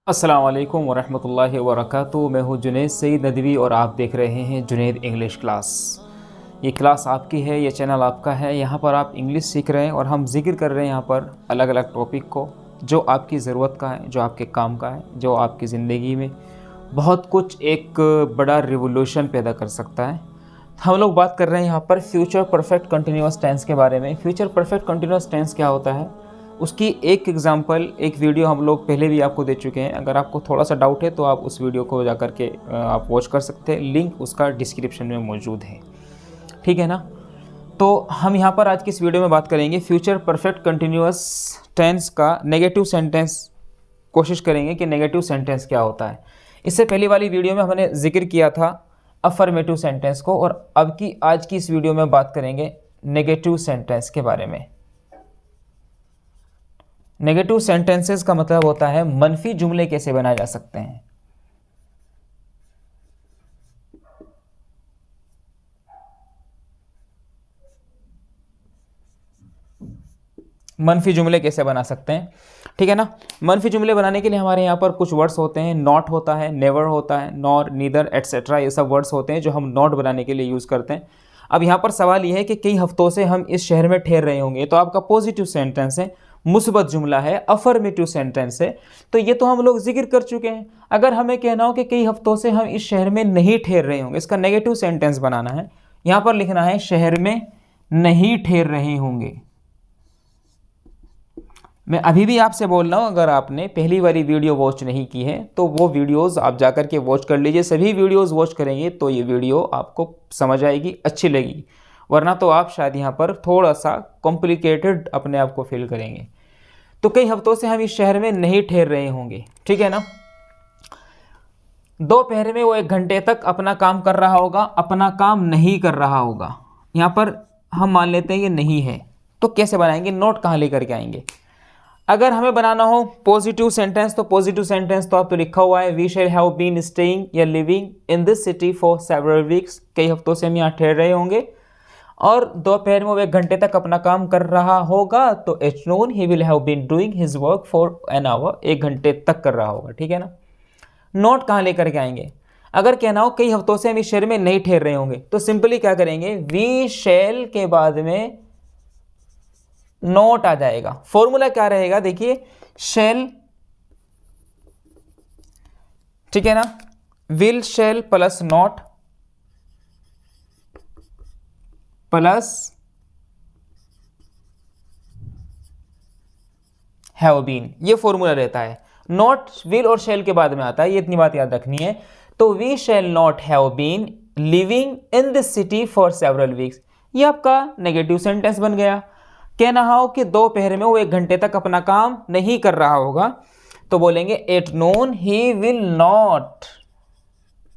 अस्सलाम वालेकुम वरहमतुल्लाहि वबरकातुहू। मैं हूँ जुनैद सईद नदवी और आप देख रहे हैं जुनैद इंग्लिश क्लास। ये क्लास आपकी है, ये चैनल आपका है। यहाँ पर आप इंग्लिश सीख रहे हैं और हम जिक्र कर रहे हैं यहाँ पर अलग अलग टॉपिक को जो आपकी ज़रूरत का है, जो आपके काम का है, जो आपकी ज़िंदगी में बहुत कुछ एक बड़ा रिवोल्यूशन पैदा कर सकता है। हम लोग बात कर रहे हैं यहाँ पर फ्यूचर परफेक्ट कंटिन्यूअस टेंस के बारे में। फ्यूचर परफेक्ट कंटिन्यूअस टेंस क्या होता है, उसकी एक एग्जांपल, एक वीडियो हम लोग पहले भी आपको दे चुके हैं। अगर आपको थोड़ा सा डाउट है तो आप उस वीडियो को जा कर के आप वॉच कर सकते हैं, लिंक उसका डिस्क्रिप्शन में मौजूद है, ठीक है ना। तो हम यहाँ पर आज की इस वीडियो में बात करेंगे फ्यूचर परफेक्ट कंटिन्यूअस टेंस का नेगेटिव सेंटेंस। कोशिश करेंगे कि नेगेटिव सेंटेंस क्या होता है। इससे पहली वाली वीडियो में हमने जिक्र किया था अफर्मेटिव सेंटेंस को, और अब की आज की इस वीडियो में बात करेंगे नेगेटिव सेंटेंस के बारे में। नेगेटिव सेंटेंसेस का मतलब होता है मनफी जुमले कैसे बनाए जा सकते हैं। मनफी जुमले कैसे बना सकते हैं, ठीक है ना। मनफी जुमले बनाने के लिए हमारे यहाँ पर कुछ वर्ड्स होते हैं। नॉट होता है, नेवर होता है, नॉर, नीदर, एटसेट्रा, ये सब वर्ड्स होते हैं जो हम नॉट बनाने के लिए यूज़ करते हैं। अब यहाँ पर सवाल ये है कि कई हफ्तों से हम इस शहर में ठहर रहे होंगे, तो आपका पॉजिटिव सेंटेंस है, मुस्बत जुमला है, अफर्मेटिव सेंटेंस है। तो ये तो हम लोग जिक्र कर चुके हैं। अगर हमें कहना हो कि कई हफ्तों से हम इस शहर में नहीं ठहर रहे होंगे, इसका नेगेटिव सेंटेंस बनाना है। यहाँ पर लिखना है शहर में नहीं ठहर रहे होंगे। मैं अभी भी आपसे बोल रहा हूँ, अगर आपने पहली वाली वीडियो वॉच नहीं की है तो वो वीडियोस आप जाकर के वॉच कर लीजिए। सभी वीडियोस वॉच करेंगे तो ये वीडियो आपको समझ आएगी, अच्छी लगेगी, वरना तो आप शायद यहाँ पर थोड़ा सा कॉम्प्लिकेटेड अपने आप को फील करेंगे। तो कई हफ्तों से हम इस शहर में नहीं ठहर रहे होंगे, ठीक है ना। दोपहर में वो 1 घंटे तक अपना काम कर रहा होगा, अपना काम नहीं कर रहा होगा। यहाँ पर हम मान लेते हैं ये नहीं है, तो कैसे बनाएंगे, नोट कहाँ लेकर के आएंगे। अगर हमें बनाना हो पॉजिटिव सेंटेंस, तो पॉजिटिव सेंटेंस तो आप तो लिखा हुआ है, we shall have been staying या living in this city for several weeks. कई हफ्तों से हम यहाँ ठहर रहे होंगे और दोपहर में वो 1 घंटे तक अपना काम कर रहा होगा, तो at noon he will have been doing his work for an hour, 1 घंटे तक कर रहा होगा, ठीक है ना। नोट कहाँ लेकर के आएंगे। अगर कहना हो कई हफ्तों से हम इस शहर में नहीं ठहर रहे होंगे, तो सिंपली क्या करेंगे, वी शैल के बाद में नोट आ जाएगा। फॉर्मूला क्या रहेगा, देखिए, शैल, ठीक है ना, will shall plus not plus have been, ये फॉर्मूला रहता है। नॉट विल और शैल के बाद में आता है, ये इतनी बात याद रखनी है। तो we shall not have been living in this city for several weeks, ये आपका नेगेटिव सेंटेंस बन गया। कहना हो कि दोपहर में वो 1 घंटे तक अपना काम नहीं कर रहा होगा, तो बोलेंगे at noon he will not,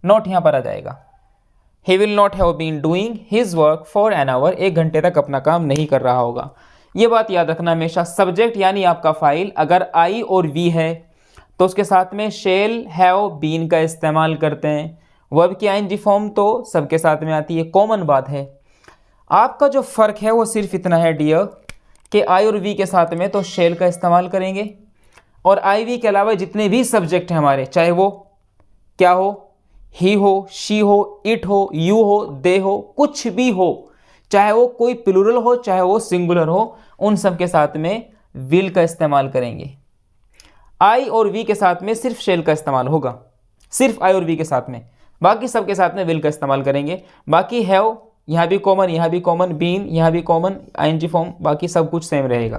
not यहां पर आ जाएगा, he will not have been doing his work for an hour, 1 घंटे तक अपना काम नहीं कर रहा होगा। ये बात याद रखना हमेशा। सब्जेक्ट यानी आपका फाइल अगर आई और वी है तो उसके साथ में शेल, हैव, बीन का इस्तेमाल करते हैं। वर्ब की आईएनजी फॉर्म तो सबके साथ में आती है, कॉमन बात है। आपका जो फ़र्क है वो सिर्फ इतना है डियर कि आई और वी के साथ में तो शेल का इस्तेमाल करेंगे, और आई वी के अलावा जितने भी सब्जेक्ट हैं हमारे, चाहे वो क्या हो, ही हो, शी हो, इट हो, यू हो, दे हो, कुछ भी हो, चाहे वो कोई प्लूरल हो चाहे वो सिंगुलर हो, उन सब के साथ में विल का इस्तेमाल करेंगे। आई और वी के साथ में सिर्फ शेल का इस्तेमाल होगा, सिर्फ आई और वी के साथ में, बाकी सब के साथ में विल का इस्तेमाल करेंगे। बाकी हैव यहाँ भी कॉमन, यहाँ भी कॉमन, बीन यहाँ भी कॉमन, आईएनजी फॉर्म, बाकी सब कुछ सेम रहेगा,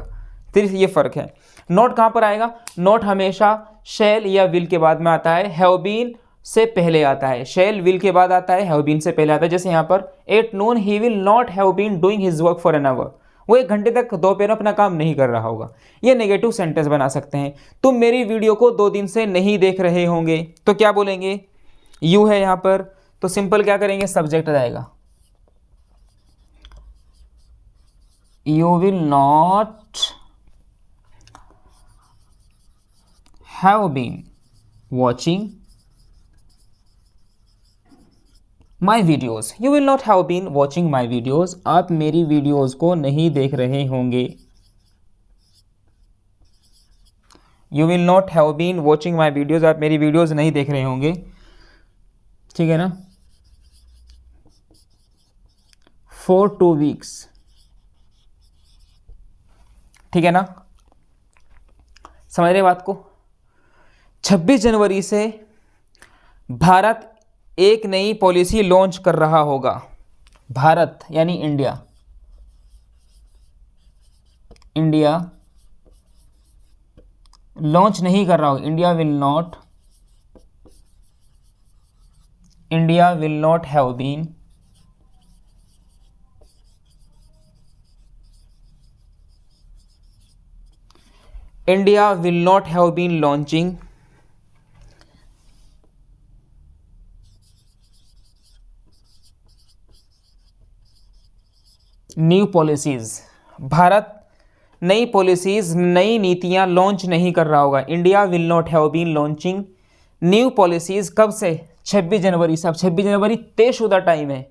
सिर्फ ये फ़र्क है। नोट कहाँ पर आएगा, नोट हमेशा शेल या विल के बाद में आता है, हैव बीन से पहले आता है, शेल विल के बाद आता है, हैव बीन से पहले आता है। जैसे यहाँ पर at noon he will not have been doing his work for an hour, वो 1 घंटे तक दोपहर अपना काम नहीं कर रहा होगा। ये नेगेटिव सेंटेंस बना सकते हैं। तुम मेरी वीडियो को 2 दिन से नहीं देख रहे होंगे, तो क्या बोलेंगे, यू है यहाँ पर, तो सिंपल क्या करेंगे, सब्जेक्ट आ जाएगा, you will not have been watching my videos, you will not have been watching my videos, आप मेरी वीडियोस को नहीं देख रहे होंगे। You will not have been watching my videos, आप मेरी वीडियोज़ नहीं देख रहे होंगे, ठीक है ना, फॉर 2 वीक्स, ठीक है ना, समझ रहे बात को। 26 जनवरी से भारत एक नई पॉलिसी लॉन्च कर रहा होगा। भारत यानी इंडिया, इंडिया लॉन्च नहीं कर रहा होगा, India will not have been launching new policies. Bharat नई पॉलिसीज, नई नीतियां लॉन्च नहीं कर रहा होगा। India will not have been launching new policies, कब से? 26 जनवरी से। अब 26 जनवरी तयशुदा टाइम है,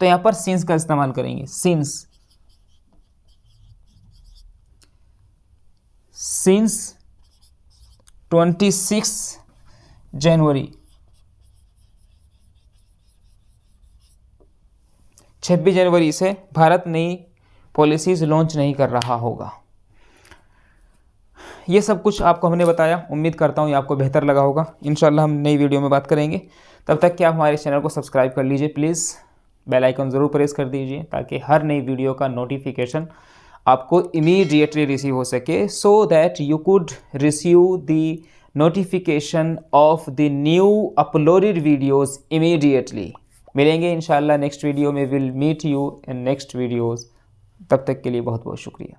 तो यहां पर सिंस का इस्तेमाल करेंगे। सिंस 26 जनवरी, 26 जनवरी से भारत नई पॉलिसीज लॉन्च नहीं कर रहा होगा। ये सब कुछ आपको हमने बताया, उम्मीद करता हूँ ये आपको बेहतर लगा होगा। इंशाल्लाह हम नई वीडियो में बात करेंगे। तब तक कि आप हमारे चैनल को सब्सक्राइब कर लीजिए, प्लीज़ बेल आइकन ज़रूर प्रेस कर दीजिए, ताकि हर नई वीडियो का नोटिफिकेशन आपको इमीडिएटली रिसीव हो सके, so that you could receive the notification of the new uploaded videos immediately. मिलेंगे इंशाल्लाह नेक्स्ट वीडियो में, will meet you in next videos. तब तक के लिए बहुत बहुत शुक्रिया।